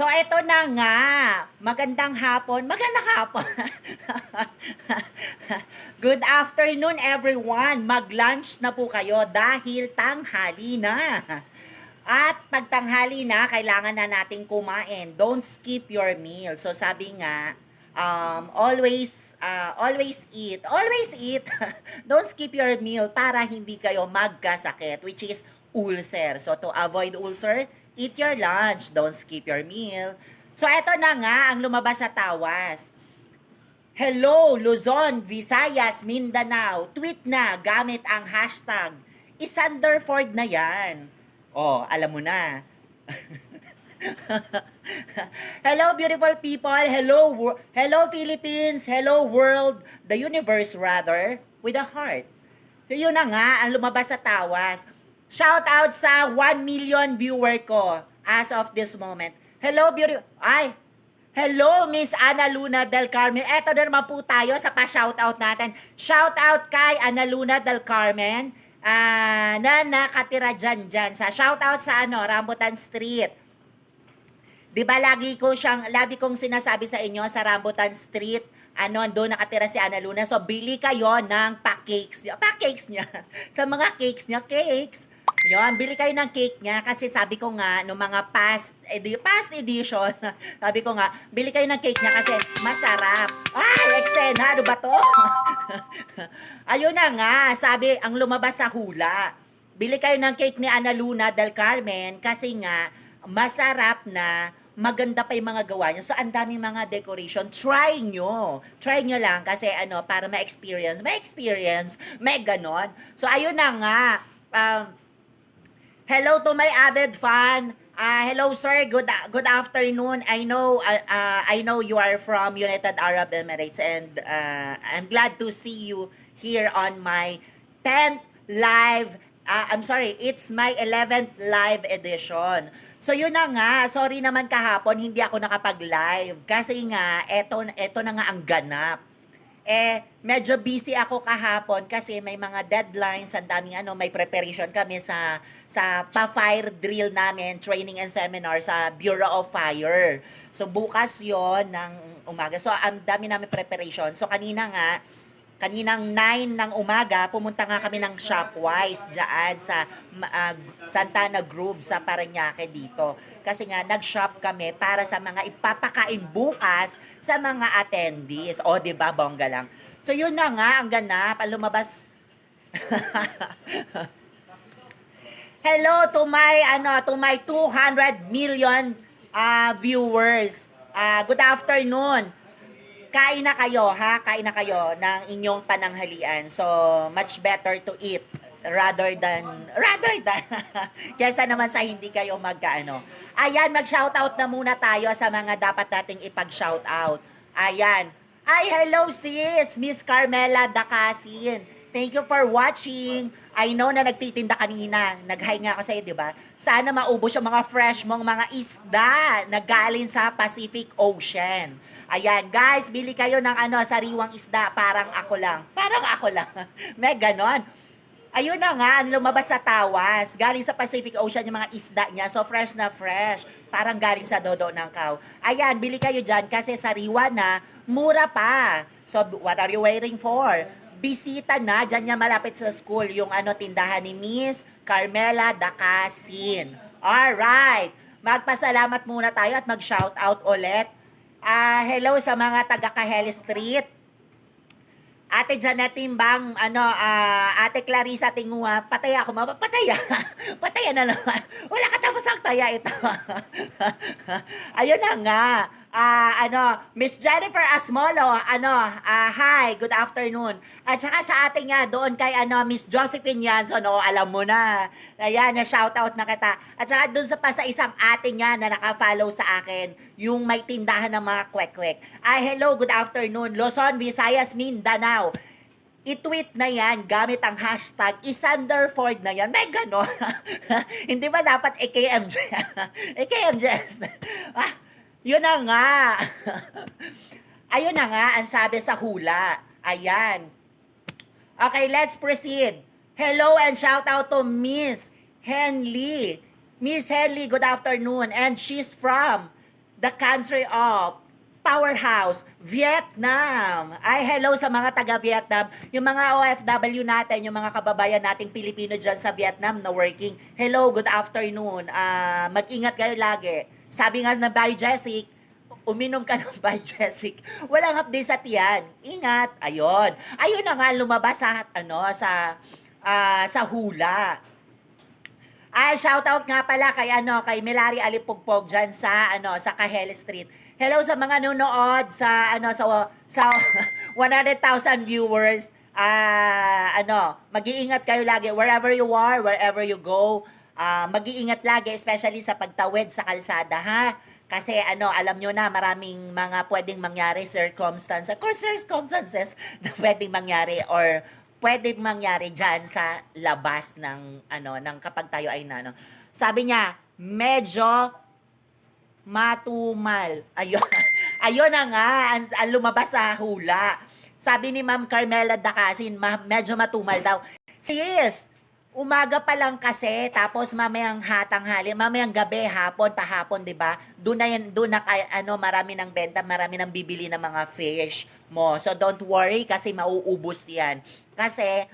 So, eto na nga. Magandang hapon. Magandang hapon. Good afternoon, everyone. Mag-lunch na po kayo dahil tanghali na. At pag tanghali na, kailangan na nating kumain. Don't skip your meal. So, sabi nga, always eat. Always eat. Don't skip your meal para hindi kayo magkasakit, which is ulcer. So, to avoid ulcer, eat your lunch. Don't skip your meal. So, eto na nga ang lumabas sa tawas. Hello, Luzon, Visayas, Mindanao. Tweet na gamit ang hashtag Isanderford na yan. Oh, alam mo na. Hello, beautiful people. Hello, Philippines. Hello, world. The universe, rather. With a heart. So, yun na nga, ang lumabas sa tawas. Shout out sa 1 million viewer ko as of this moment. Hello, beautiful. Hello, Miss Ana Luna del Carmen. Eto na naman po tayo sa pa-shoutout natin. Shoutout kay Ana Luna del Carmen na nakatira dyan sa shoutout sa Rambutan Street. 'Di ba lagi kong sinasabi sa inyo sa Rambutan Street, doon nakatira si Ana Luna. So bili kayo ng pa-cakes niya. Sa mga cakes niya, Yon, bili kayo ng cake niya kasi sabi ko nga no mga past edition, sabi ko nga bili kayo ng cake niya kasi masarap. Eksena, ano ba to? Ayun na nga, sabi ang lumabas sa hula. Bili kayo ng cake ni Ana Luna del Carmen kasi nga masarap na, maganda pa yung mga gawa niyo. So, ang daming mga decoration. Try nyo lang kasi para ma-experience, may ganon. So, ayun na nga. Hello to my avid fan. Hello sir, good afternoon. I know you are from United Arab Emirates and I'm glad to see you here on my 10th live. It's my 11th live edition. So yun na nga, sorry naman kahapon hindi ako nakapag-live kasi nga eto na nga ang ganap. Medyo busy ako kahapon kasi may mga deadlines, ang daming may preparation kami sa pa-fire drill namin, training and seminar sa Bureau of Fire. So bukas 'yon ng umaga. So ang dami namin preparation. So kaninang 9 ng umaga, pumunta nga kami ng Shopwise dyan sa Santana Grove sa Parañaque dito. Kasi nga, nag-shop kami para sa mga ipapakain bukas sa mga attendees. O, diba, bongga lang. So, yun na nga, ang ganap, ang lumabas. Hello to my 200 million viewers. Good afternoon. Kain na kayo ng inyong pananghalian. So, much better to eat rather than kesa naman sa hindi kayo magkaano. Ayan, mag-shoutout na muna tayo sa mga dapat nating ipag-shoutout. Ayan. Hello sis, Miss Carmela Dacasin. Thank you for watching. I know na nagtitinda kanina. Nag-hi nga ako sa'yo, di ba? Sana maubos yung mga fresh mong mga isda na galing sa Pacific Ocean. Ayan, guys, bili kayo ng sariwang isda. Parang ako lang. May ganon. Ayun na nga, lumabas sa tawas. Galing sa Pacific Ocean yung mga isda niya. So, fresh na fresh. Parang galing sa Dodo ng Cow. Ayan, bili kayo dyan kasi sariwa na, mura pa. So, what are you waiting for? Bisita na, dyan niya malapit sa school, yung tindahan ni Miss Carmela Dacasin. Alright, magpasalamat muna tayo at mag-shoutout ulit. Hello sa mga taga Kahel Street. Ate Janet Timbang, Ate Clarissa Tingua, pataya ako, pataya na naman. Wala katapos ang taya ito. Ayun na nga. Miss Jennifer Asmolo, hi, good afternoon. At saka sa ating nga doon kay Miss Josephine Yanson, alam mo na. Ayan, na-shoutout na kita. At saka doon sa isang ating nga na naka-follow sa akin, yung may tindahan ng mga kwek-kwek. Hello, good afternoon. Luzon, Visayas, Mindanao. I-tweet na yan gamit ang hashtag Isanderford na yan. May gano'n. Hindi ba dapat AKMJ? AKMJS. Yun na nga. Ayun na nga ang sabi sa hula. Ayan. Okay, let's proceed. Hello and shout out to Miss Henley. Miss Henley, good afternoon. And she's from the country of powerhouse, Vietnam. Ay, hello sa mga taga-Vietnam. Yung mga OFW natin, yung mga kababayan nating Pilipino dyan sa Vietnam na working. Hello, good afternoon. Mag-ingat kayo lagi. Sabi nga na by Jessic, uminom ka ng Biogesic. Walang update sa tiyan. Ingat. Ayun. Ayun na nga lumabas sa sa hula. Ay, shoutout nga pala kay Melari Alipugpog diyan sa Kahel Street. Hello sa mga nanonood sa 100,000 viewers. Mag-iingat kayo lagi wherever you are, wherever you go. Mag-iingat lagi especially sa pagtawid sa kalsada, ha? Kasi alam nyo na maraming mga pwedeng mangyari circumstances na pwedeng mangyari or pwedeng mangyari diyan sa labas ng kapag tayo ay Sabi niya, medyo matumal. Ayun. Ayun na nga ang lumabas sa hula. Sabi ni Ma'am Carmela Dacasin, medyo matumal daw. Sis, umaga pa lang kasi, tapos mamayang mamayang gabi, hapon, 'di ba? Doon na marami ng benta, marami nang bibili ng mga fish mo. So don't worry kasi mauubos 'yan. Kasi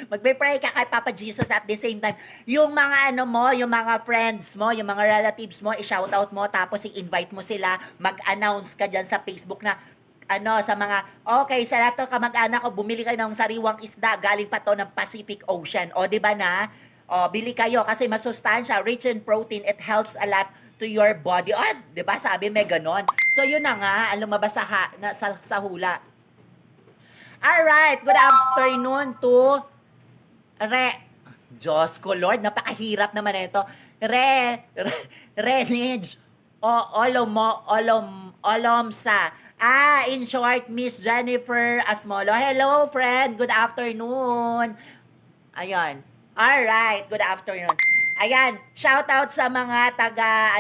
magpe-pray ka kay Papa Jesus at the same time. Yung mga yung mga friends mo, yung mga relatives mo, i-shoutout mo tapos i-invite mo sila, mag-announce ka diyan sa Facebook na sa mga, okay, sa lahat ng kamag-anak ko, bumili kayo ng sariwang isda, galing pa to ng Pacific Ocean. O, di ba na? O, bili kayo kasi masustansya, rich in protein, it helps a lot to your body. O, di ba? Sabi may ganon. So, yun na nga, ang lumabas sa hula. Alright, good afternoon to Diyos ko, Lord, napakahirap naman ito. Renage Olomsa. In short, Miss Jennifer Asmolo. Hello, friend. Good afternoon. Ayan. Alright, good afternoon. Ayan, shout out sa mga taga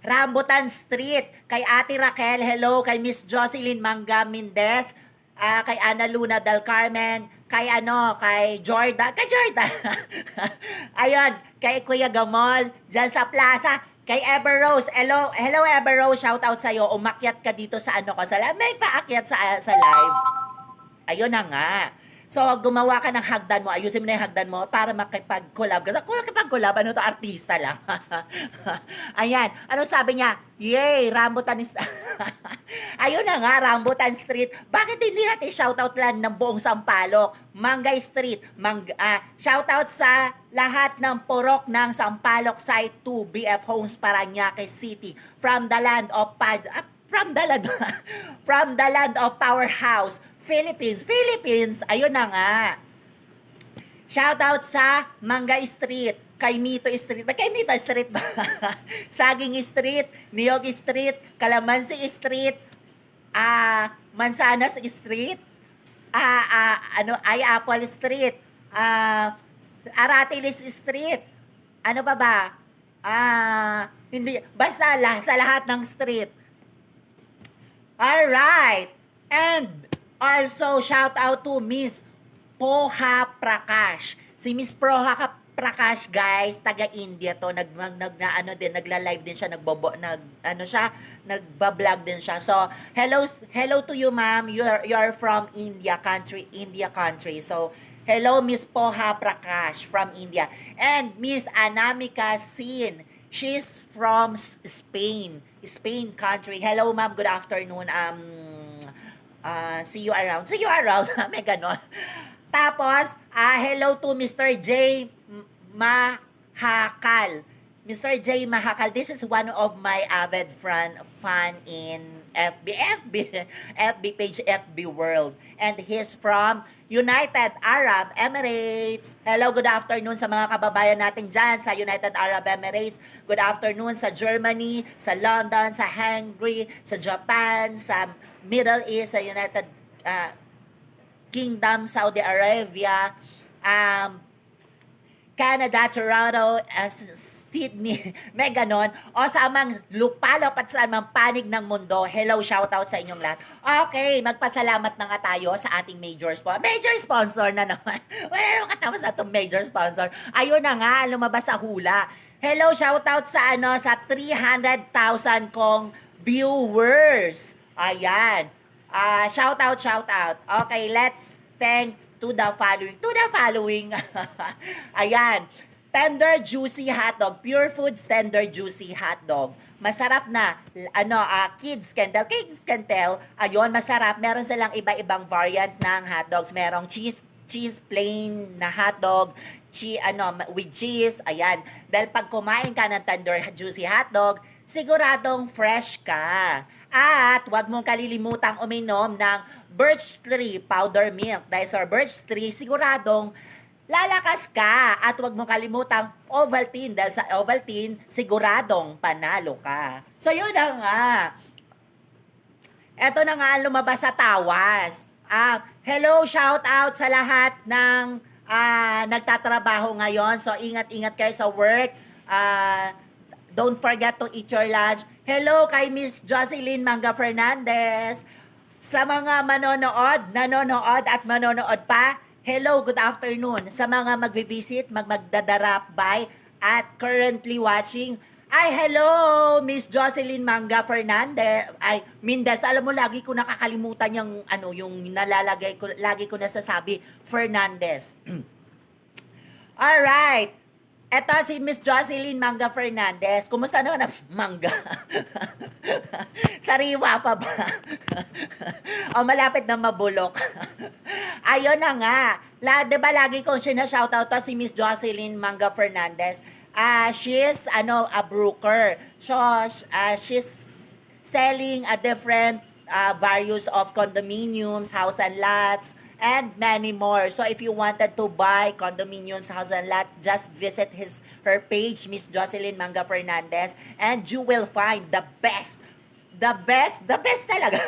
Rambutan Street. Kay Ate Raquel, hello. Kay Miss Jocelyn Manga Mendez. Kay Ana Luna Del Carmen. Kay Jordan. Kay Jordan. Ayun, kay Kuya Gamol. Diyan sa plaza. Kay Ever Rose, hello Ever Rose, shout out sa'yo. Umakyat ka dito sa sa live. May paakyat sa live. Ayun na nga. So, gumawa ka ng hagdan mo. Ayusin mo na yung hagdan mo para makipag-collab. Kasi kung makipag-collab, to artista lang. Ayan. Ano sabi niya? Yay, Rambutan Ayun na nga, Rambutan Street. Bakit hindi natin shoutout lang ng buong Sampaloc? Mangay Street. Shoutout sa lahat ng purok ng Sampaloc Site 2, BF Homes, Parañaque City. From the land of Powerhouse, Philippines. Ayun na nga. Shoutout sa Mangay Street, kay Mito Street. Kay Mito Street ba? Saging Street, Niyog Street, Calamansi Street, Mansanas Street, Apple Street, Aratilis Street. Ano pa ba? Hindi, basta sa lahat ng street. Alright. And also, shout out to Miss Poha Prakash. Si Miss Poha Prakash, guys, taga-India to. Nagla-live din siya, nagba-vlog din siya. So, hello to you, ma'am. You're from India country. So, hello, Miss Poha Prakash from India. And Miss Anamika Sin. She's from Spain country. Hello, ma'am. Good afternoon. See you around. May ganon. Tapos, hello to Mr. J. Mahakal. Mr. J. Mahakal, this is one of my avid fan in FB page, FB World. And he's from United Arab Emirates. Hello, good afternoon sa mga kababayan natin dyan sa United Arab Emirates. Good afternoon sa Germany, sa London, sa Hungary, sa Japan, sa Middle East, sa United Kingdom, Saudi Arabia, Canada, Toronto, Sydney, may ganon. O sa amang lupalop at sa amang panig ng mundo, hello, shoutout sa inyong lahat. Okay, magpasalamat na nga tayo sa ating major sponsor na naman. Wala naman katapos na itong major sponsor. Ayun na nga, lumabas sa hula. Hello, shoutout sa sa 300,000 kong viewers. Ayan. Shoutout, shoutout. Okay, let's thank to the following. To the following. Ayan. Tender juicy hotdog. Pure Foods tender juicy hotdog. Masarap na. Kids can tell. Ayun, masarap. Meron silang iba-ibang variant ng hotdogs. Merong cheese plain na hotdog, with cheese, ayan. Dahil pag kumain ka ng tender juicy hotdog, siguradong fresh ka. At huwag mong kalilimutang uminom ng birch tree powder milk. Dahil sa birch tree, siguradong lalakas ka. At huwag mong kalimutang Ovaltine. Dahil sa Ovaltine, siguradong panalo ka. So yun na nga. Eto na nga lumabas sa tawas. Hello, shout out sa lahat ng nagtatrabaho ngayon. So, ingat-ingat kayo sa work. Don't forget to eat your lunch. Hello kay Miss Jocelyn Manga Fernandez. Sa mga nanonood at manonood pa, hello, good afternoon. Sa mga magvivisit, magdadarap by at currently watching, hello, Miss Jocelyn Manga Fernandez. Mindes, alam mo, lagi ko nakakalimutan yung nalalagay ko, lagi ko nasasabi, Fernandez. Alright. Eto si Miss Jocelyn Manga Fernandez. Kumusta naman ang mangga? Sariwa pa ba? O malapit na mabulok? Ayun na nga. Diba lagi kong sinashoutout to si Miss Jocelyn Manga Fernandez. She's a broker. So, she's selling a different various of condominiums, house and lots, and many more. So, if you wanted to buy condominiums, house and lot, just visit her page, Miss Jocelyn Manga Fernandez, and you will find the best talaga.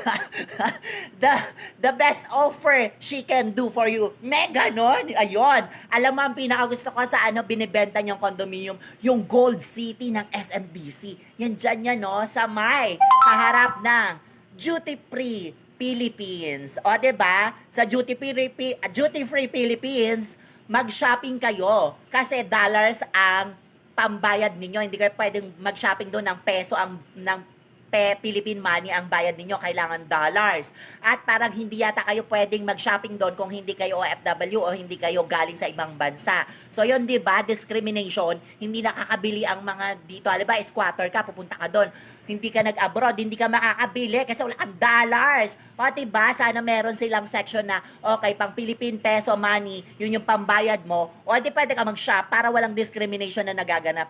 the best offer she can do for you. Mega, no? Ayun. Alam mo, ang pinakagusto ko sa binibenta niyang condominium, yung Gold City ng SMBC. Yan dyan yan, no? Sa may kaharap ng Duty Free Philippines. O, diba? Sa Duty Free Philippines, mag-shopping kayo. Kasi dollars ang pambayad ninyo. Hindi kayo pwedeng mag-shopping doon ng peso ng Philippine money ang bayad ninyo, kailangan dollars. At parang hindi yata kayo pwedeng mag-shopping doon kung hindi kayo OFW o hindi kayo galing sa ibang bansa. So yun, di ba, discrimination, hindi nakakabili ang mga dito. Halimbawa, squatter ka, pupunta ka doon. Hindi ka nag-abroad, hindi ka makakabili kasi wala kang dollars. O diba, sana meron silang section na, okay, pang Philippine peso money, yun yung pambayad mo. O di pwede ka mag-shop para walang discrimination na nagaganap.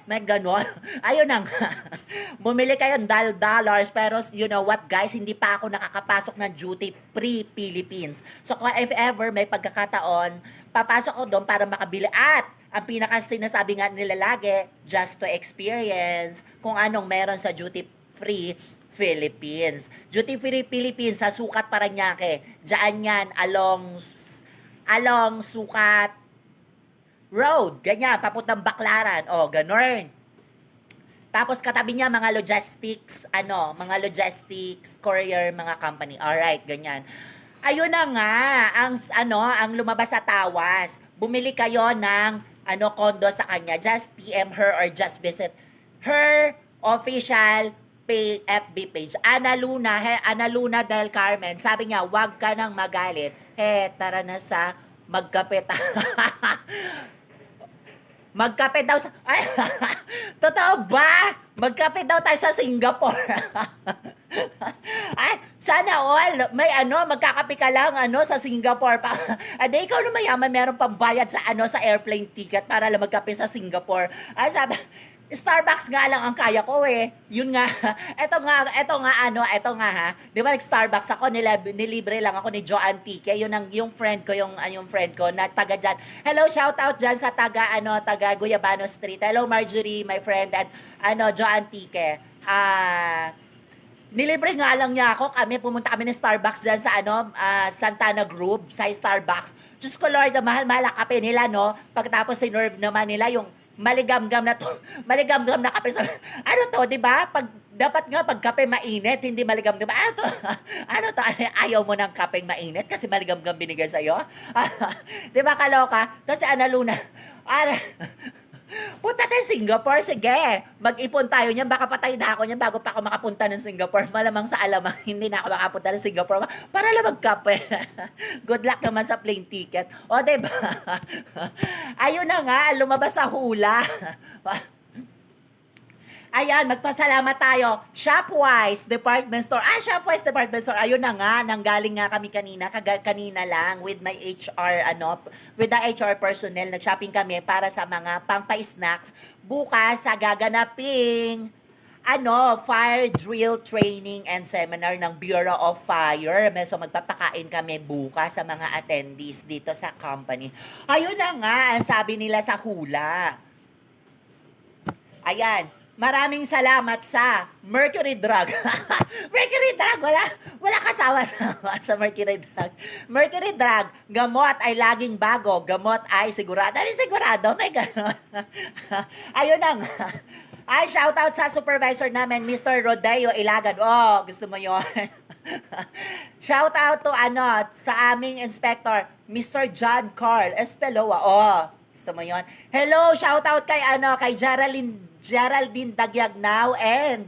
May ganon. Ayun na nga. Bumili kayo ng dollars, pero you know what guys, hindi pa ako nakakapasok ng Duty Free Philippines. So if ever may pagkakataon, papasok ako doon para makabili. At ang pinaka-sinasabi nga nila lagi, just to experience kung anong meron sa Duty Free Philippines. Duty Free Philippines sa Sukat Parañaque. Diyan yan, along Sukat Road. Ganyan, papuntang Baclaran. O, ganun. Tapos katabi niya mga logistics, mga logistics, courier, mga company. Alright, ganyan. Ayun na nga, ang lumabas sa tawas. Bumili kayo ng condo sa kanya. Just PM her or just visit her official FB page. Ana Luna del Carmen. Sabi niya, wag ka nang magalit. Tara na sa magkapit. Magkape daw sa... Ay, totoo ba? Magkape daw tayo sa Singapore. Ay, sana all. May magkakape ka lang sa Singapore pa. Ade, ikaw na mayaman, meron pang bayad sa sa airplane ticket para lang magkape sa Singapore. Ay, sabi, Starbucks nga lang ang kaya ko eh. Yun nga. Ito nga ha. Di ba nag-Starbucks ako, nilibre lang ako ni Joe Antique. Yung friend ko na taga dyan. Hello, shout out dyan sa taga Guyabano Street. Hello, Marjorie, my friend, at Joe Antique. Nilibre nga lang niya ako. Pumunta kami ng Starbucks dyan sa Santana Group, sa Starbucks. Diyos ko Lord, mahal-mahal ang kape nila, no? Pagkatapos sinerve naman nila yung maligamgam na kape sa di ba? Dapat nga pag kape mainit, hindi maligamgam. Ayaw mo ng kape mainit kasi maligamgam binigay sa iyo. Di ba kaloka? Kasi Ana Luna. Punta tayo Singapore, sige. Mag-ipon tayo niyan. Baka patay na ako niyan bago pa ako makapunta ng Singapore. Malamang sa alamang, hindi na ako makapunta ng Singapore. Para lang magkape. Good luck naman sa plane ticket. O, diba? Ayun na nga, lumabas sa hula. Ayan, magpasalamat tayo. Shopwise Department Store. Shopwise Department Store. Ayun na nga, nanggaling nga kami kanina, kanina lang with my HR, with the HR personnel. Nag-shopping kami para sa mga pampa-snacks. Bukas, sa gaganaping, fire drill training and seminar ng Bureau of Fire. So, magpapakain kami bukas sa mga attendees dito sa company. Ayun na nga, ang sabi nila sa hula. Ayan. Maraming salamat sa Mercury Drug. Mercury Drug, wala kasama sa Mercury Drug. Mercury Drug, gamot ay laging bago, gamot ay sigurado. Sigurado, may gano'n. Ayun na nga. Ay, shoutout sa supervisor namin, Mr. Rodeo Ilagan. Oh, gusto mo yon? Shoutout to sa aming inspector, Mr. John Carl Espeloa. Oh, gusto mo yon? Hello, shoutout kay kay Geraldine Dagyagnaw and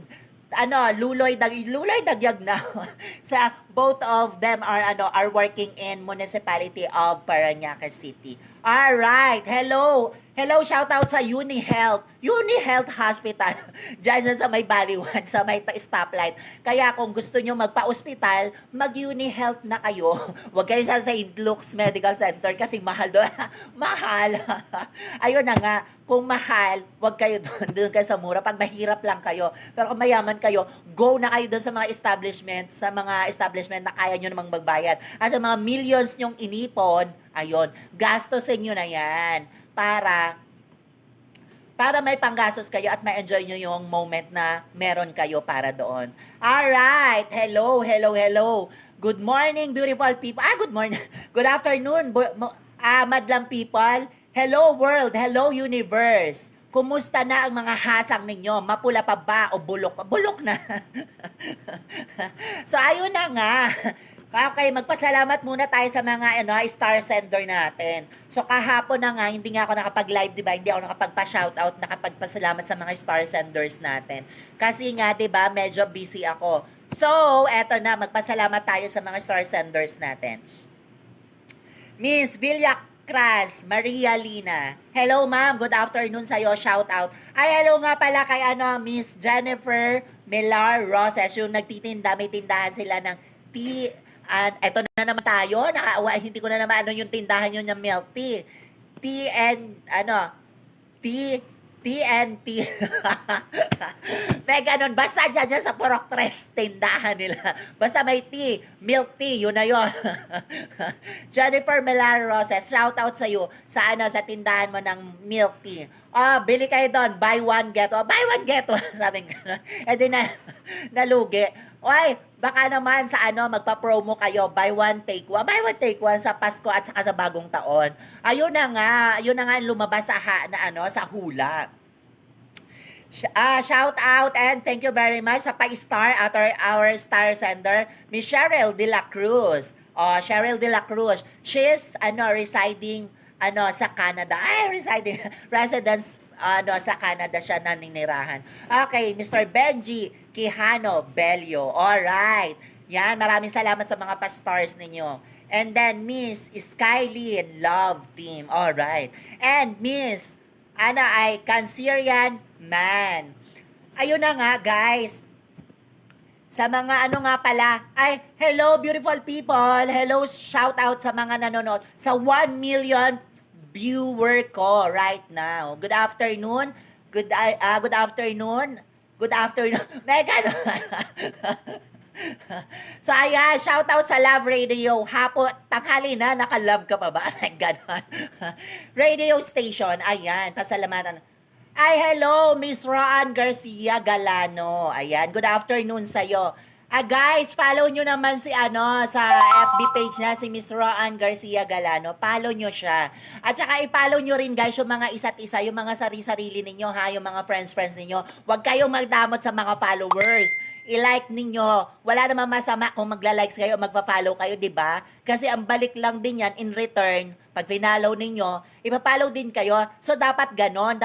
Luloy Dagyagnaw. Sa both of them are working in municipality of Parañaque City. All right. Hello, shout out sa UniHealth Hospital. Diyan sa may Baliwan, sa may stoplight. Kaya kung gusto nyo magpa-ospital, mag-UniHealth na kayo. Huwag kayo sa St. Luke's Medical Center kasi mahal doon. Mahal. Ayun na nga, kung mahal, huwag kayo doon kayo sa mura. Pag mahirap lang kayo. Pero kung mayaman kayo, go na kayo doon sa mga establishment na kaya nyo namang magbayad. At sa mga millions nyong inipon, ayun, gastosin nyo na yan para may panggastos kayo at ma-enjoy nyo yung moment na meron kayo para doon. Alright, hello. Good morning, beautiful people. Good morning. Good afternoon, madlang people. Hello world, hello universe. Kumusta na ang mga hasang ninyo? Mapula pa ba o bulok? Bulok na. So ayun na nga. Okay, magpasalamat muna tayo sa mga star sender natin. So kahapon na nga, hindi nga ako nakapag-live, diba? Hindi ako nakapagpa-shoutout, nakapagpasalamat sa mga star senders natin. Kasi nga, diba, medyo busy ako. So, eto na, magpasalamat tayo sa mga star senders natin. Miss Villacras Maria Lina. Hello ma'am, good afternoon sa'yo, shoutout. Hello nga pala kay Miss Jennifer Millar Roses, yung nagtitinda, may tindahan sila ng tea. Eto na naman tayo, hindi ko na naman yung tindahan yun ng milk tea. TNT. May ganun, basta dyan sa Purok 3, tindahan nila. Basta may tea, milk tea, yun na yun. Jennifer Millar Roses, shout out sa iyo sa tindahan mo ng milk tea. Bili kayo doon, buy one get one. Buy one get one, sabi nga. E di nalugi. Oy, baka naman sa magpa-promo kayo, buy one take one sa Pasko at saka sa bagong taon. Ayun na nga lumabas sa hula. Shout out and thank you very much sa pa-star at our star sender, Miss Cheryl De La Cruz. Cheryl De La Cruz. She's residing sa Canada. Residence sa Canada siya naninirahan. Okay, Mr. Benji Quijano Bello. Alright. Yan, maraming salamat sa mga pa-stars ninyo. And then, Miss Skylin Love Team. Alright. And Miss, ay Cancerian Man. Ayun na nga, guys. Sa mga nga pala, hello beautiful people. Hello, shout out sa mga nanonood. Sa 1 million viewer ko right now. Good afternoon. Good afternoon. Megan. So ayan, shout out sa Love Radio. Tanghali na, naka-love ka pa ba? Ganon. Radio station, ayan, pasalamatan. Hello, Miss Roan Garcia Galano. Ayan, good afternoon sa'yo. Guys, follow nyo naman si sa FB page niya, si Miss Roan Garcia Galano. Follow nyo siya. At saka i-follow nyo rin guys yung mga isa't isa, yung mga sarili-sarili ninyo ha, yung mga friends ninyo. Huwag kayong magdamot sa mga followers. I-like ninyo. Wala namang masama kung magla-likes kayo, magpa-follow kayo, di ba? Kasi ang balik lang din yan in return, pag pinalaw ninyo, ipa-follow din kayo. So dapat ganon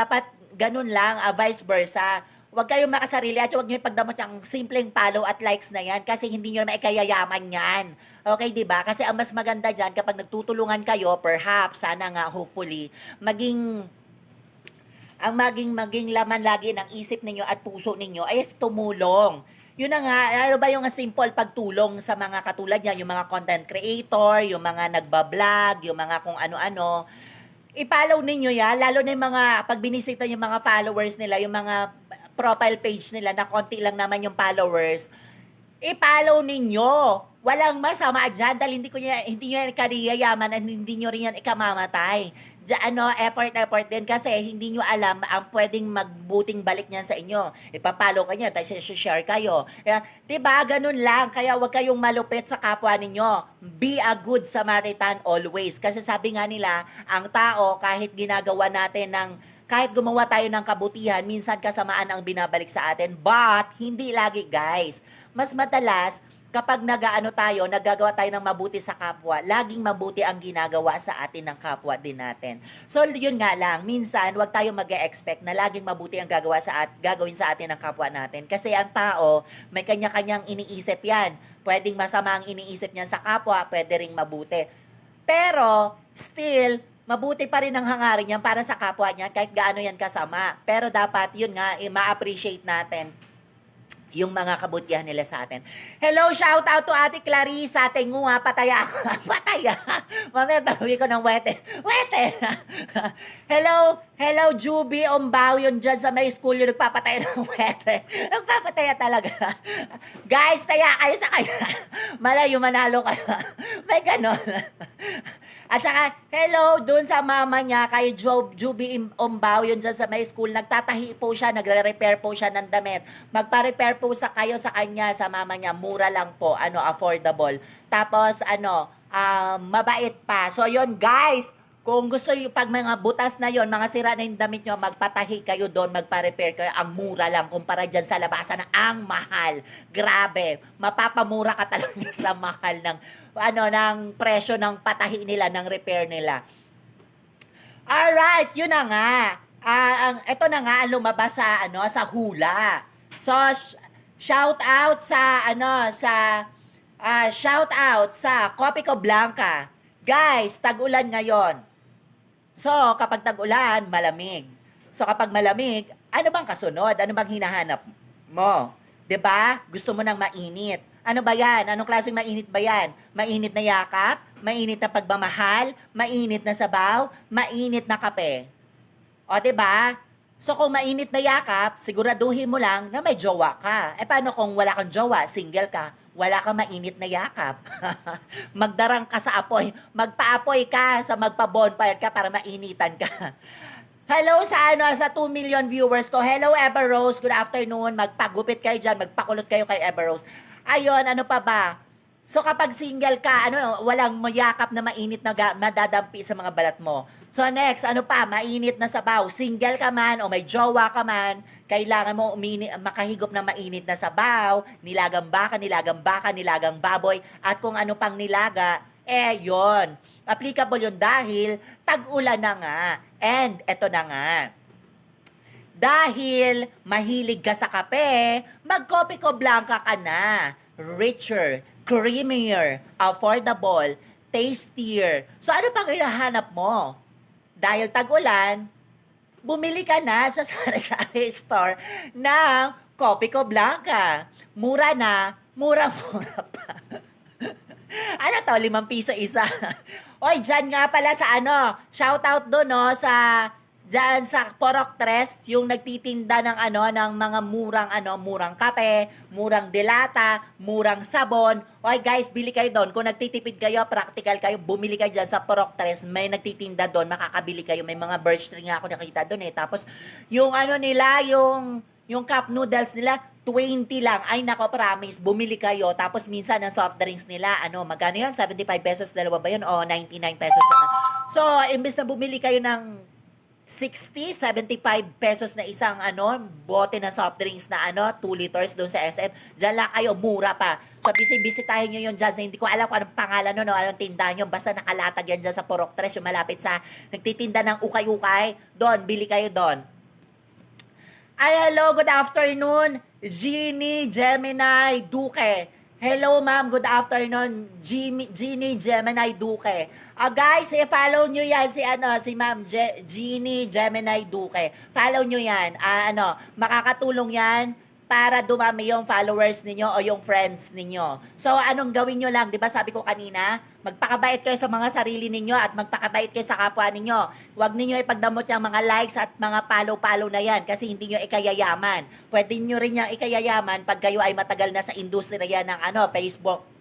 lang, vice versa. Huwag kayong makasarili at huwag nyo ipagdamot yung simpleng follow at likes na yan kasi hindi nyo naman ikayayaman yan. Okay, di ba? Kasi ang mas maganda dyan kapag nagtutulungan kayo, perhaps, sana nga, hopefully, maging laman lagi ng isip ninyo at puso ninyo ay tumulong. Yun na nga, ano ba yung simple pagtulong sa mga katulad niya, yung mga content creator, yung mga nagbablog, yung mga kung ano-ano. I-follow ninyo yan, lalo na yung mga, pag binisita yung mga followers nila, yung mga profile page nila na konti lang naman yung followers, i-follow ninyo. Walang masama dyan dahil hindi nyo yan kariyayaman at hindi nyo rin yan ikamamatay. Effort din kasi hindi nyo alam ang pwedeng magbuting balik niyan sa inyo. Ipapalo ka niya, tapos share kayo. Diba? Ganun lang. Kaya huwag kayong malupit sa kapwa ninyo. Be a good Samaritan always. Kasi sabi nga nila, ang tao kahit ginagawa natin kahit gumawa tayo ng kabutihan, minsan kasamaan ang binabalik sa atin. But, hindi lagi guys. Mas madalas, kapag naggagawa tayo ng mabuti sa kapwa, laging mabuti ang ginagawa sa atin ng kapwa din natin. So, yun nga lang, minsan, wag tayo mag-expect na laging mabuti ang gagawin sa atin ng kapwa natin. Kasi ang tao, may kanya-kanyang iniisip yan. Pwedeng masama ang iniisip niya sa kapwa, pwede ring mabuti. Pero, still, mabuti pa rin ang hangarin niyan para sa kapwa niya kahit gaano yan kasama. Pero dapat, yun nga, ma-appreciate natin yung mga kabutihan nila sa atin. Hello, shout out to Ate Clarissa. Tenguha, pataya. Pataya. Mamaya, bawi ko ng wete. Wete! Hello, Juby Ombao. Yun dyan sa may school yung nagpapataya ng wete. Nagpapataya talaga. Guys, taya kayo sa kanya. Malayo, manalo kayo. May ganon. At saka, hello, dun sa mama niya, kay Juby Ombao, yun dyan sa may school, nagtatahi po siya, nagre-repair po siya ng damit. Magpa-repair po sa kanya, sa mama niya, mura lang po, affordable. Tapos, mabait pa. So, yun, guys, kung gusto yung pag mga butas na yon, mga sira na yung damit nyo, magpatahi kayo doon, magpa-repair kayo. Ang mura lang kumpara dyan sa labasan na ang mahal. Grabe. Mapapamura ka talaga sa mahal ng presyo ng patahi nila, ng repair nila. Alright, yun na nga. Ito na nga ang lumabas sa hula. So, shout out sa Copico Blanca. Guys, tag-ulan ngayon. So, kapag tag-ulan, malamig. So, kapag malamig, ano bang kasunod? Ano bang hinahanap mo? 'Di ba? Gusto mo ng mainit. Ano ba yan? Anong klaseng mainit ba yan? Mainit na yakap? Mainit na pagmamahal? Mainit na sabaw? Mainit na kape? O, 'di ba? So, kung mainit na yakap, siguraduhin mo lang na may jowa ka. Paano kung wala kang jowa, single ka? Wala kang mainit na yakap. Magdarang ka sa apoy. Magpa-apoy ka sa magpa-bonfire ka para mainitan ka. Hello sa 2 million viewers ko. Hello, Ever Rose. Good afternoon. Magpagupit kayo dyan. Magpakulot kayo kay Ever Rose. Ayun, ano pa ba? So kapag single ka, walang mayakap na mainit na madadampi sa mga balat mo. So next, ano pa? Mainit na sabaw. Single ka man o may jowa ka man, kailangan mo makahigop ng mainit na sabaw, nilagang baka, nilagang baboy, at kung ano pang nilaga, yon. Applicable yun dahil tag-ulan na nga. And eto na nga. Dahil mahilig ka sa kape, mag-Copico Blanca ka na. Richer, creamier, affordable, tastier. So ano pang hinahanap mo? Dahil tag-ulan, bumili ka na sa sari-sari store ng Copico Blanca. Mura na, mura-mura pa. Ano to, 5 piso isa. Oy, dyan nga pala sa shoutout doon dyan sa Porok Tres, yung nagtitinda ng ng mga murang kape, murang delata, murang sabon. Oy guys, bili kayo doon. Kung nagtitipid kayo, practical kayo, bumili kayo dyan sa Porok Tres. May nagtitinda doon, makakabili kayo. May mga birch tree nga ako nakita doon Tapos, yung nila, yung Yung cup noodles nila, 20 lang. Ay nako, promise, bumili kayo. Tapos minsan ang soft drinks nila, magkano yun? 75 pesos, dalawa ba yun? O 99 pesos. So, imbes na bumili kayo ng 60, 75 pesos na isang bote ng soft drinks na 2 liters doon sa SM. Diyan lang kayo, mura pa. So, bisitahin nyo yun dyan. Hindi ko alam kung anong pangalan nun o anong tindahan nyo. Basta nakalatag yan dyan sa Purok 3, yung malapit sa nagtitinda ng ukay-ukay. Doon, bili kayo doon. Ay, hello, good afternoon, Jeannie Gemini Duque. Hello, ma'am, good afternoon, Jeannie Gemini Duque. Guys, follow nyo yan si Ma'am Jeannie Gemini Duque. Follow nyo yan. Makakatulong yan para dumami yung followers ninyo o yung friends ninyo. So, anong gawin nyo lang? Diba sabi ko kanina, magpakabait kayo sa mga sarili ninyo at magpakabait kayo sa kapwa ninyo. Huwag ninyo ipagdamot yung mga likes at mga follow-follow na yan kasi hindi nyo ikayayaman. Pwede nyo rin yung ikayayaman pag kayo ay matagal na sa industriya ng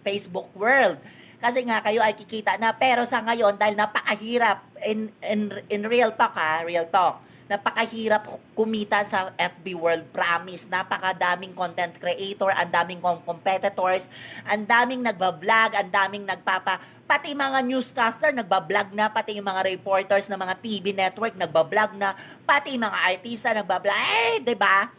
Facebook world. Kasi nga kayo ay kikita na, pero sa ngayon dahil napakahirap in real talk, real talk. Napakahirap kumita sa FB world, promise. Napakadaming content creator, ang daming competitors, ang daming nagbablog, ang daming pati mga newscaster nagbablog na, pati yung mga reporters ng mga TV network nagbablog na, pati mga artista nagbablog. 'di ba?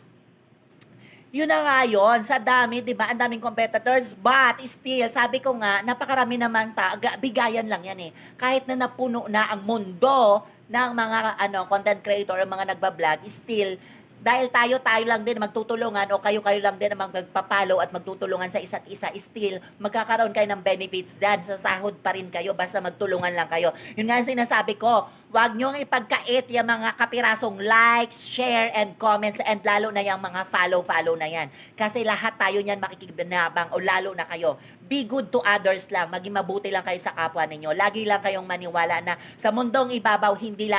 Yun na nga yun, sa dami, di ba, ang daming competitors, but still, sabi ko nga, napakarami naman bigayan lang yan eh. Kahit na napuno na ang mundo ng mga content creator, mga nagbablog, still, dahil tayo lang din magtutulungan o kayo lang din ang magpapalo at magtutulungan sa isa't isa, still, magkakaroon kayo ng benefits dyan, sa sahod pa rin kayo, basta magtulungan lang kayo. Yun nga sinasabi ko, wag niyong ipagkait yung mga kapirasong likes, share, and comments, and lalo na yung mga follow na yan. Kasi lahat tayo niyan makikibanabang o lalo na kayo. Be good to others lang. Maging mabuti lang kayo sa kapwa ninyo. Lagi lang kayong maniwala na sa mundong ibabaw, hindi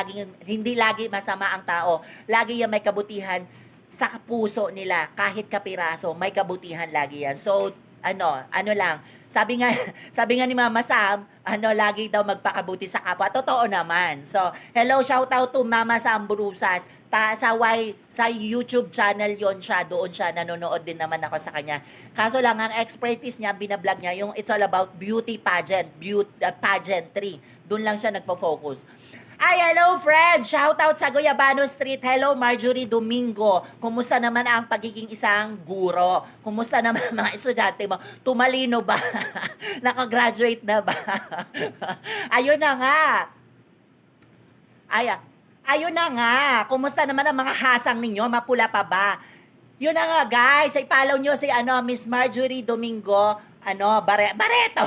lagi masama ang tao. Lagi yung may kabutihan sa puso nila. Kahit kapiraso, may kabutihan lagi yan. So, ano lang, sabi nga ni Mama Sam, lagi daw magpakabuti sa kapwa. Totoo naman. So, hello, shout out to Mama Sam Brusas. Sa YouTube channel yon siya, doon siya, nanonood din naman ako sa kanya. Kaso lang, ang expertise niya, binablog niya, yung it's all about beauty pageantry. Doon lang siya nagpo-focus. Ay, hello, Fred! Shout out sa Guyabano Street. Hello, Marjorie Domingo. Kumusta naman ang pagiging isang guro? Kumusta naman ang mga estudyante mo? Tumalino ba? Nakagraduate na ba? Ayun na nga. Ayun na nga. Kumusta naman ang mga hasang ninyo? Mapula pa ba? Yun na nga, guys. I-follow nyo si Miss Marjorie Domingo. Barreto.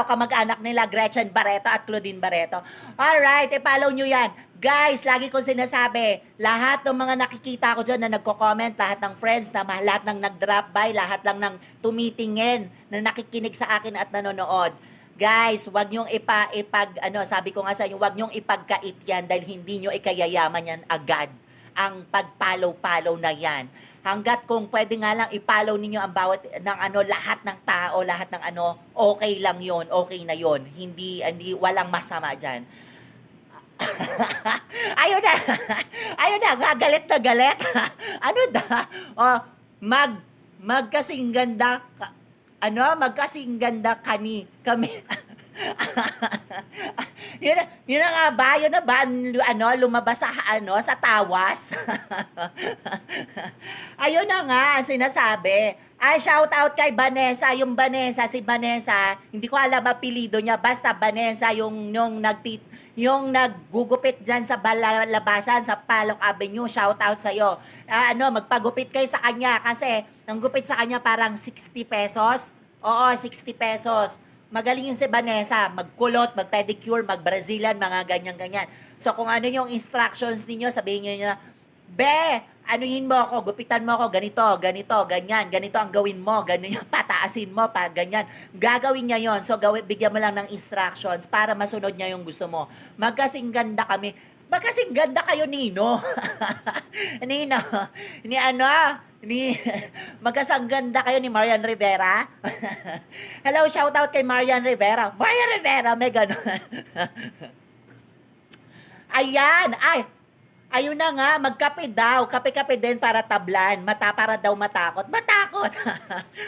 Kamag-anak nila, Gretchen Barreto at Claudine Barreto. Alright, i-follow nyo yan. Guys, lagi kong sinasabi, lahat ng mga nakikita ko dyan na nagko-comment, lahat ng friends, lahat ng nag-drop by, lahat lang ng tumitingin, na nakikinig sa akin at nanonood. Guys, wag niyong sabi ko nga sa inyo, wag niyong ipagkait yan dahil hindi niyo ikayayaman yan agad. Ang pag-follow na yan. Hanggat kung pwede nga lang i-follow ninyo ang bawat lahat ng tao, lahat ng okay lang 'yon, okay na 'yon. Hindi walang masama diyan. Ayun na, galit na galit. Magkasing ganda magkasing ganda kami. Yun na ba lumabas sa tawas. Ayun na nga sinasabi. Ay, shout out kay Vanessa, si Vanessa, hindi ko alam apelyido niya, basta Vanessa yung naggugupit dyan sa labasan sa Palok Avenue. Shout out sa'yo. Magpagupit kayo sa kanya kasi ang gupit sa kanya parang 60 pesos. Oo, 60 pesos. Magaling yung si Vanessa, magkulot, mag-pedicure, mag-Brazilian, mga ganyan-ganyan. So kung ano yung instructions ninyo, sabihin niyo na, Be, anuhin mo ako, gupitan mo ako, ganito, ganyan, ganito ang gawin mo, ganyan, pataasin mo, ganyan. Gagawin niya yon. So bigyan mo lang ng instructions para masunod niya yung gusto mo. Magkasing ganda kami. Magkasing ganda kayo, Nino. Nino, magkasang ganda kayo ni Marian Rivera. Hello, shout out kay Marian Rivera. Marian Rivera, may ganun. Ayan, Ayun na nga, magkape daw. Kape-kape din para tablan. Para daw matakot. Matakot!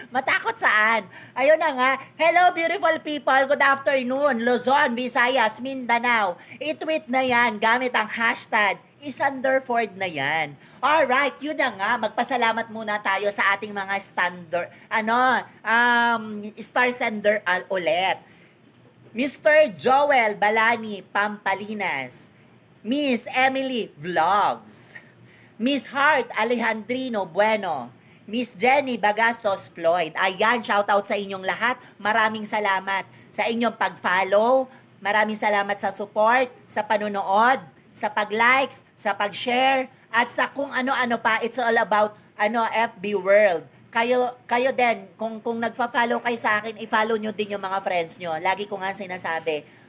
Matakot saan? Ayun na nga. Hello, beautiful people. Good afternoon. Luzon, Visayas, Mindanao. I-tweet na yan gamit ang hashtag Isanderford na yan. Alright, yun na nga. Magpasalamat muna tayo sa ating mga star sender ulit. Mr. Joel Balani Pampalinas. Miss Emily Vlogs, Miss Heart Alejandrino Bueno, Miss Jenny Bagastos Floyd. Ayan, shoutout sa inyong lahat. Maraming salamat sa inyong pag-follow. Maraming salamat sa support, sa panunood, sa pag-likes, sa pag-share, at sa kung ano-ano pa. It's all about FB world. Kayo din, kung nagfa-follow kayo sa akin, i-follow nyo din yung mga friends nyo. Lagi ko nga sinasabi,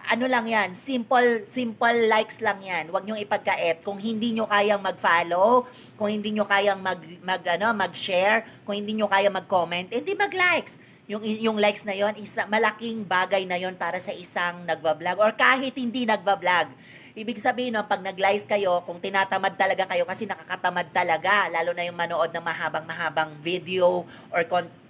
ano lang yan, simple likes lang yan. Huwag niyong ipagkait. Kung hindi niyo kayang mag-follow, kung hindi niyo kayang mag-share, kung hindi niyo kayang mag-comment, hindi mag-likes. Yung likes na yon, malaking bagay na yon para sa isang nagva-vlog or kahit hindi nagva-vlog. Ibig sabihin, no, pag nag-likes kayo, kung tinatamad talaga kayo, kasi nakakatamad talaga, lalo na yung manood ng mahabang-mahabang video or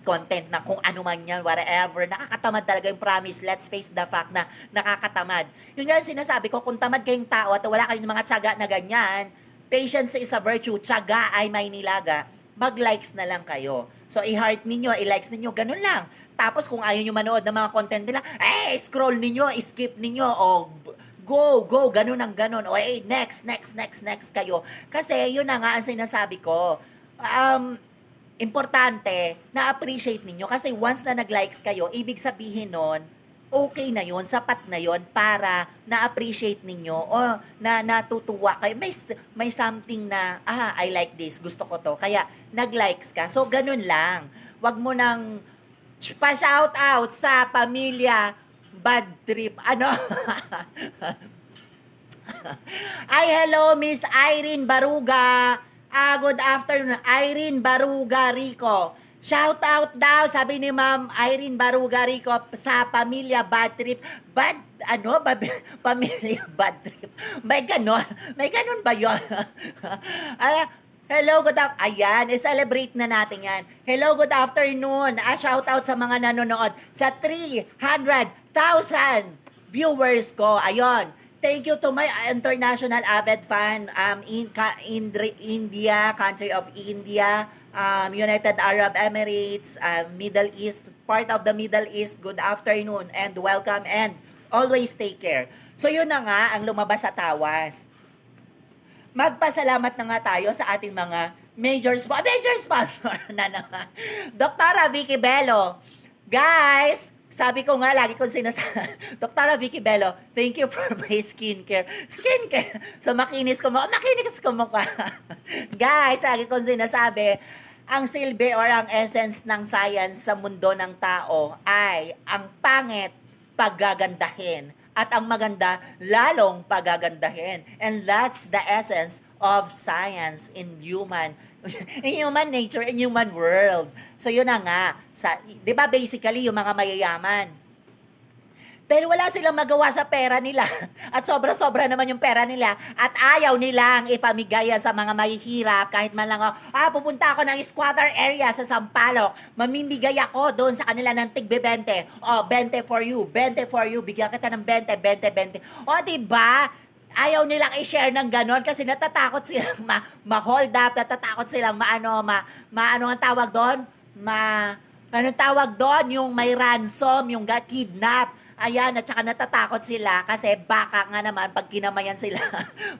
content na kung ano man yan, whatever, nakakatamad talaga yung promise. Let's face the fact na nakakatamad. Yun nga sinasabi ko, kung tamad kayong tao at wala kayong mga tiyaga na ganyan, patience is a virtue, tiyaga ay may nilaga, mag-likes na lang kayo. So, i-heart ninyo, i-likes ninyo, ganun lang. Tapos, kung ayaw nyo manood ng mga content nila, scroll ninyo, skip ninyo, o go, ganun ang ganun. O, next kayo. Kasi, yun na nga ang sinasabi ko. Importante na appreciate ninyo. Kasi once na nag-likes kayo, ibig sabihin nun, okay na yun, sapat na yun para na-appreciate ninyo o na natutuwa kayo. May something na, I like this, gusto ko to. Kaya, nag-likes ka. So, ganun lang. Wag mo nang pa-shout out sa pamilya Bad Trip. Ay, hello, Miss Irene Baruga. Good afternoon, Irene Baruga Rico. Shout out daw, sabi ni Ma'am Irene Baruga Rico, sa pamilya Bad Trip. Pamilya Bad Trip. May ganon ba yun? Hello, good afternoon. Ayan, i-celebrate na natin yan. Hello, good afternoon. Shout out sa mga nanonood sa 300,000 viewers ko. Ayun. Thank you to my international avid fan in India, country of India, United Arab Emirates, Middle East, part of the Middle East. Good afternoon and welcome and always take care. So yun na nga ang lumabas sa tawas. Magpasalamat na nga tayo sa ating mga major sponsor na naman. Dr. Vicky Bello. Guys, sabi ko nga, lagi kong sinasabi, Dr. Vicky Bello, thank you for my skincare. Skincare. So, makinis ko mukha. Guys, lagi kong sinasabi, ang silbi or ang essence ng science sa mundo ng tao ay ang pangit paggagandahin at ang maganda lalong pagagandahin. And that's the essence of science in human nature, in human world. So yun na nga, 'di ba basically yung mga mayayaman, pero wala silang magawa sa pera nila. At sobra-sobra naman yung pera nila. At ayaw nilang ipamigay sa mga mahihirap. Kahit man lang, pupunta ako ng squatter area sa Sampaloc. Mamimigay ako doon sa kanila ng tig-20. 20 for you, 20 for you. Bigyan kita ng 20, 20, 20. Diba? Ayaw nilang i-share ng ganon kasi natatakot silang ma-hold up, natatakot silang ano ang tawag doon? Anong tawag doon? Yung may ransom, yung kidnap. Ayan, at saka natatakot sila kasi baka nga naman pag kinamayan sila,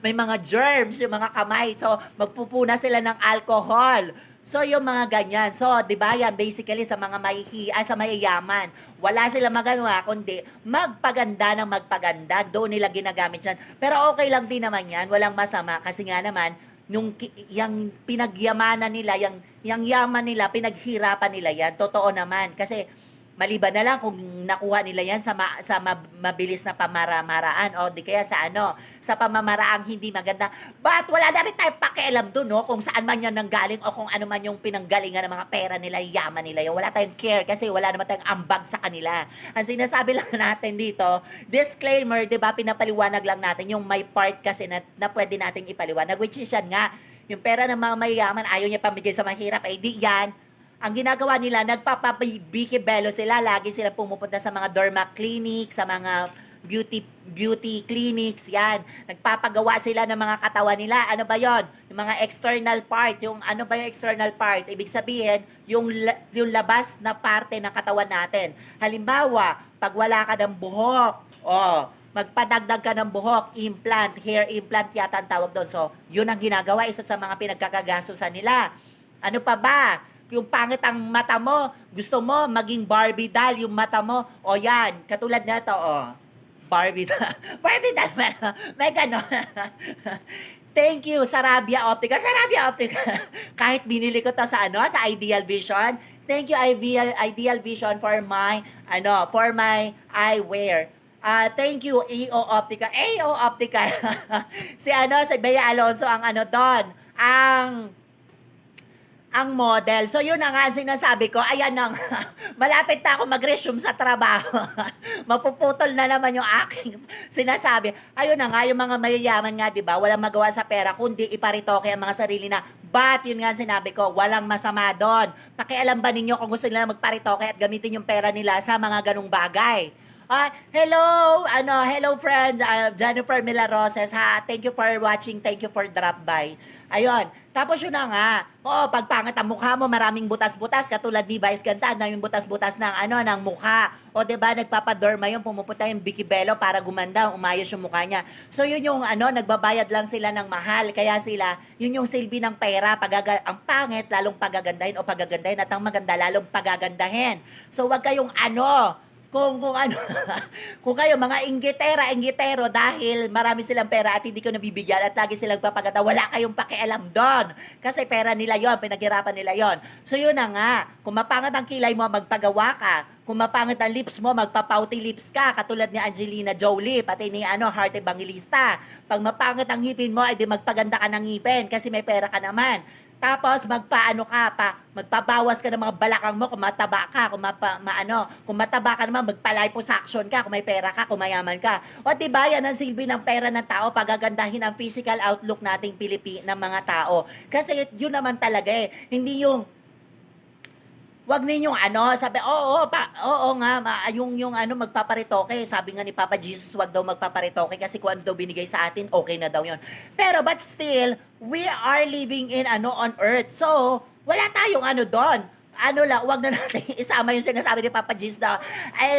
may mga germs yung mga kamay. So, magpupuna sila ng alcohol. So, yung mga ganyan. So, di ba yan, basically sa mga sa mayayaman, wala sila magawa kundi magpaganda ng magpaganda. Doon nila ginagamit yan. Pero okay lang din naman yan. Walang masama kasi nga naman, yung pinagyamanan nila, yung yaman nila, pinaghirapan nila yan. Totoo naman. Kasi, Maliban na lang kung nakuha nila yan mabilis na pamaramaraan o di kaya sa sa pamamaraang hindi maganda. But wala na rin tayong pakialam dun, no? Kung saan man yan nanggaling o kung ano man yung pinanggalingan ng mga pera nila, yaman nila yun. Wala tayong care kasi wala naman tayong ambag sa kanila. Ang sinasabi lang natin dito, disclaimer, di ba, pinapaliwanag lang natin yung may part kasi na pwede nating ipaliwanag, which is yan nga, yung pera ng mga mayayaman, ayaw niya pamigay sa mahirap, eh di yan, ang ginagawa nila, nagpapabikibelo sila. Lagi sila pumupunta sa mga derma clinic, sa mga beauty clinics, yan. Nagpapagawa sila ng mga katawan nila. Ano ba yon? Yung mga external part. Yung ano ba yung external part? Ibig sabihin, yung labas na parte ng katawan natin. Halimbawa, pag wala ka ng buhok, magpadagdag ka ng buhok, implant, hair implant yata ang tawag doon. So, yun ang ginagawa, isa sa mga pinagkakagastusan nila. Ano pa ba? Yung pangit ang mata mo, gusto mo maging Barbie doll yung mata mo, o yan, katulad nito, Barbie doll. Barbie doll, may gano'n. Thank you, Sarabia Optica. Sarabia Optica. Kahit binili ko to sa sa Ideal Vision. Thank you, Ideal Vision for my eyewear. Thank you, AO Optica. AO Optica. si Bea Alonso ang doon. Ang model. So, yun na nga ang sinasabi ko. Ayan na nga. Malapit na ako mag-resume sa trabaho. Mapuputol na naman yung aking sinasabi. Ayun na nga, yung mga mayayaman nga, di ba? Walang magawa sa pera, kundi iparitoke ang mga sarili na. But, yun nga ang sinabi ko, walang masama doon. Pakialam ba ninyo kung gusto nila magparitoke at gamitin yung pera nila sa mga ganung bagay? Hello friend, Jennifer Milaroses, ha. Thank you for watching, thank you for drop by. Ayun. Tapos yun na nga. Pag pangit ang mukha mo, maraming butas-butas katulad ni Vice Ganda, daming butas-butas ng mukha. O 'di ba, nagpapadorma yung pumupunta yung bikibelo para gumanda, umayos yung mukha niya. So yun yung nagbabayad lang sila ng mahal, kaya sila, yun yung silbi ng pera, ang pangit lalong pagagandahin o pagagandahin at ang maganda lalong pagagandahin. So wag kayong kung kung kayo mga inggitero dahil marami silang pera at hindi ko nabibigyan at lagi silang papaganda, wala kayong pakialam doon. Kasi pera nila yon, pinaghirapan nila yon. So yun na nga, kung mapangit ang kilay mo, magpagawa ka. Kung mapangit ang lips mo, magpapauti lips ka, katulad ni Angelina Jolie, pati ni Heart Evangelista. Pag mapangit ang ngipin mo, edi magpaganda ka ng ngipin kasi may pera ka naman. Tapos magpabawas ka ng mga balakang mo kung mataba ka, kung mataba ka naman, magpa-liposuction ka kung may pera ka, kung mayaman ka. O diba, yan ang silbi ng pera ng tao, pagagandahin ang physical outlook nating ng mga tao. Kasi yun naman talaga hindi yung wag ninyong sabi, oo nga, yung magpaparitoke, sabi nga ni Papa Jesus, wag daw magpaparitoke kasi kung ano daw binigay sa atin, okay na daw yun. Pero but still, we are living in on earth. So, wala tayong doon. Wag na natin isama yung sinasabi ni Papa Jesus na,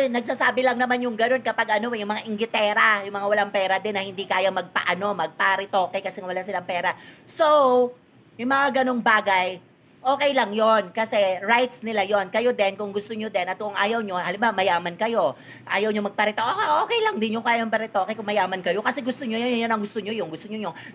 nagsasabi lang naman yung ganun kapag yung mga inggitera, yung mga walang pera din na hindi kaya magparitoke kasi wala silang pera. So, yung mga ganung bagay, okay lang yon kasi rights nila yon. Kayo din, kung gusto nyo din, at kung ayaw nyo, halimbawa mayaman kayo, ayaw nyo magparito, okay lang, di nyo kayang parito, kung mayaman kayo, kasi gusto nyo yan ang gusto nyo yung.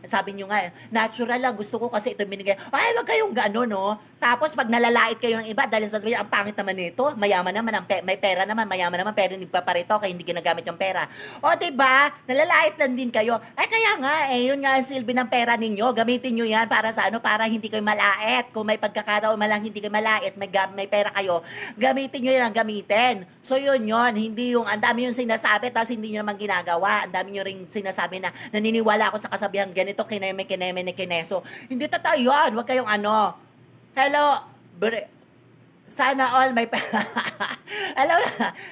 Sabi nyo nga, natural lang, gusto ko kasi ito binigay. Wag kayong gano'n, no? Tapos pag nalalait kayo ng iba, dahil sasabihin, ang pangit naman nito, mayaman naman, may pera naman, mayaman naman, pero hindi paparito, kaya hindi ginagamit yung pera. O, diba? Nalalait lang din kayo. Kaya nga, yun nga ang silbi ng pera ninyo, gamitin nyo yan para sa para hindi kayo malait. Kung may pagkakataon malang hindi kayo malait, may pera kayo, gamitin nyo yun ang gamitin. So yun, hindi yung, ang dami yung sinasabi, tapos hindi nyo naman ginagawa. Ang dami nyo rin sinasabi na, naniniwala ako sa kasabihan, ganito, kineme, kineso. Hindi totoo yun, wag kayong hello, sana all may pera.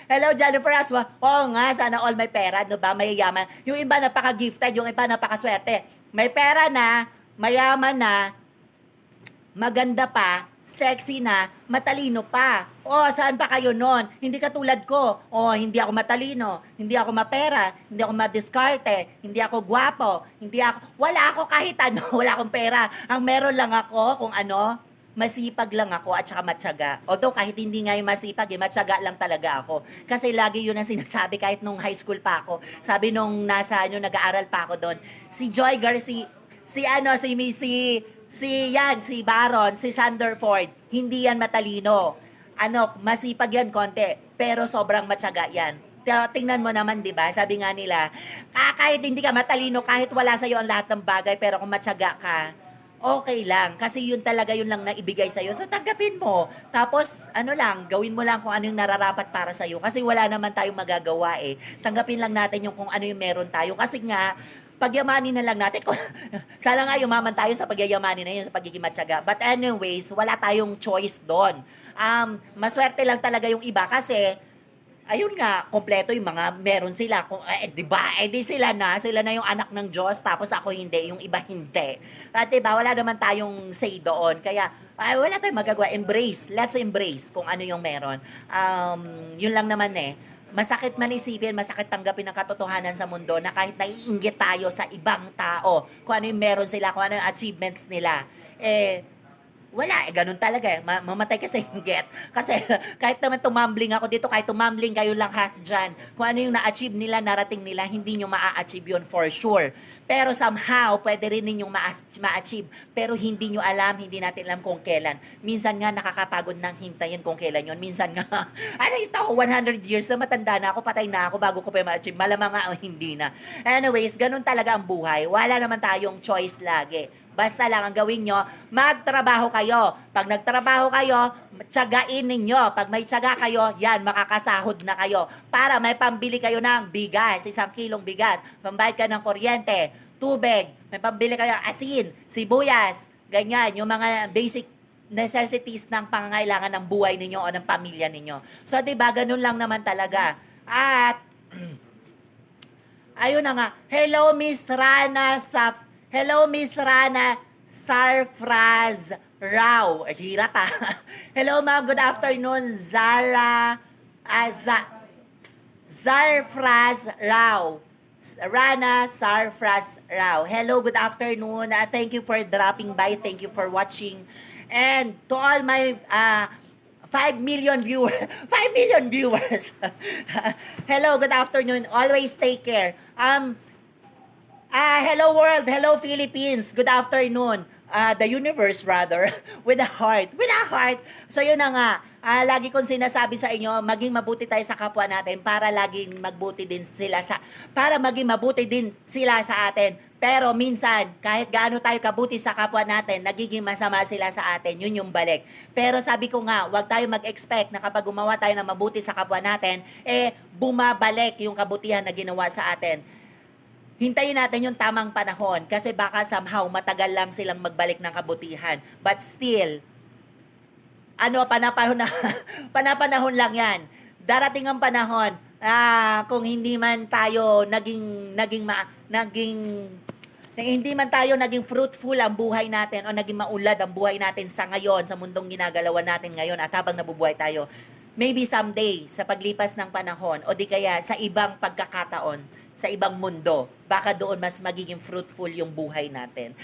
hello Jennifer Aswa. Oo nga, sana all may pera, no ba? Mayayaman. Yung iba napaka-gifted, yung iba napaka-swerte. May pera na, mayaman na, maganda pa, sexy na, matalino pa. Saan pa kayo nun? Hindi katulad ko. Hindi ako matalino, hindi ako mapera, hindi ako madiskarte, hindi ako gwapo, wala ako kahit wala akong pera. Ang meron lang ako kung masipag lang ako at saka matyaga. Although kahit hindi nga yung masipag, matyaga lang talaga ako. Kasi lagi yun ang sinasabi kahit nung high school pa ako. Sabi nung nag-aaral pa ako doon, si Joy Garcia, si Baron, si Sanderford, hindi yan matalino. Masipag yan konti. pero sobrang matyaga yan. Tingnan mo naman, di ba? Sabi nga nila, kahit hindi ka matalino, kahit wala sa'yo ang lahat ng bagay, pero kung matyaga ka, okay lang. Kasi yun talaga, yun lang na ibigay sa'yo. So, tanggapin mo. Tapos, ano lang, gawin mo lang kung ano yung nararapat para sa'yo. Kasi wala naman tayong magagawa eh. Tanggapin lang natin yung kung ano yung meron tayo. Kasi nga, pagyamanin na lang natin. Sana nga yumaman tayo sa pagyayamanin na yun, sa pagiging matyaga. But anyways, wala tayong choice doon. Maswerte lang talaga yung iba kasi ayun nga, kompleto yung mga meron sila. Kung, di ba? Di sila na yung anak ng Diyos, tapos ako hindi, yung iba hindi. At di ba, wala naman tayong say doon. Kaya, wala tayong magagawa. Embrace. Let's embrace kung ano yung meron. Yun lang naman eh. Masakit man isipin, masakit tanggapin ang katotohanan sa mundo na kahit naiinggit tayo sa ibang tao, kung ano yung meron sila, kung ano yung achievements nila, wala, ganun talaga eh. Mamatay ka sa inggit. Kasi kahit naman tumambling ako dito, kahit tumambling kayo lang dyan, kung ano yung na-achieve nila, narating nila, hindi nyo ma-achieve yun for sure. Pero somehow, pwede rin ninyong ma-achieve. Pero hindi nyo alam, hindi natin alam kung kailan. Minsan nga, nakakapagod nang hintayin kung kailan yun. Minsan nga, ano yung tao, 100 years na matanda na ako, patay na ako bago ko pa ma-achieve. Malamang nga, hindi na. Anyways, ganun talaga ang buhay. Wala naman tayong choice lagi. Basta lang ang gawin nyo, magtrabaho kayo. Pag nagtrabaho kayo, tiyagain ninyo. Pag may tiyaga kayo, yan, makakasahod na kayo. Para may pambili kayo ng bigas, 1 kilong bigas. Pambayad ka ng kuryente, tubig, may pambili kayo asin, sibuyas, ganyan, yung mga basic necessities ng pangangailangan ng buhay ninyo o ng pamilya ninyo. So, diba, ganun lang naman talaga. At, ayun na nga, hello Miss Rana Sarfraz Rao. Hirap ah. Hello ma'am, good afternoon. Zarfraz Rao. Rana Sarfraz Rao. Hello, good afternoon. Thank you for dropping by. Thank you for watching. And to all my 5 million viewers. 5 million viewers. Hello, good afternoon. Always take care. Hello world, hello Philippines, good afternoon. The universe rather, with a heart. So yun na nga, lagi kong sinasabi sa inyo, maging mabuti tayo sa kapwa natin para maging mabuti din sila sa atin. Pero minsan, kahit gaano tayo kabuti sa kapwa natin, nagiging masama sila sa atin, yun yung balik. Pero sabi ko nga, wag tayo mag-expect na kapag gumawa tayo ng mabuti sa kapwa natin, bumabalik yung kabutihan na ginawa sa atin. Hintayin natin yung tamang panahon kasi baka somehow matagal lang silang magbalik ng kabutihan. But still, panapanahon lang yan. Darating ang panahon, kung hindi man tayo hindi man tayo naging fruitful ang buhay natin o naging maulad ang buhay natin sa ngayon, sa mundong ginagalawan natin ngayon at habang nabubuhay tayo, maybe someday, sa paglipas ng panahon o di kaya sa ibang pagkakataon, sa ibang mundo, baka doon mas magiging fruitful yung buhay natin.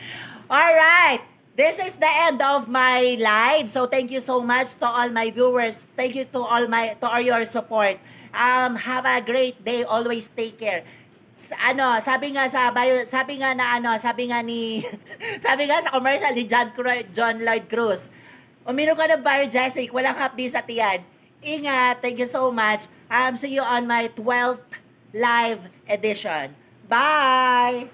Alright! This is the end of my live. So thank you so much to all my viewers. Thank you to all your support. Have a great day. Always take care. Sabi nga sa commercial ni John Lloyd Cruz. Uminom ka ng Biogesic, walang hapdi sa tiyan. Ingat. Thank you so much. See you on my 12th live edition. Bye!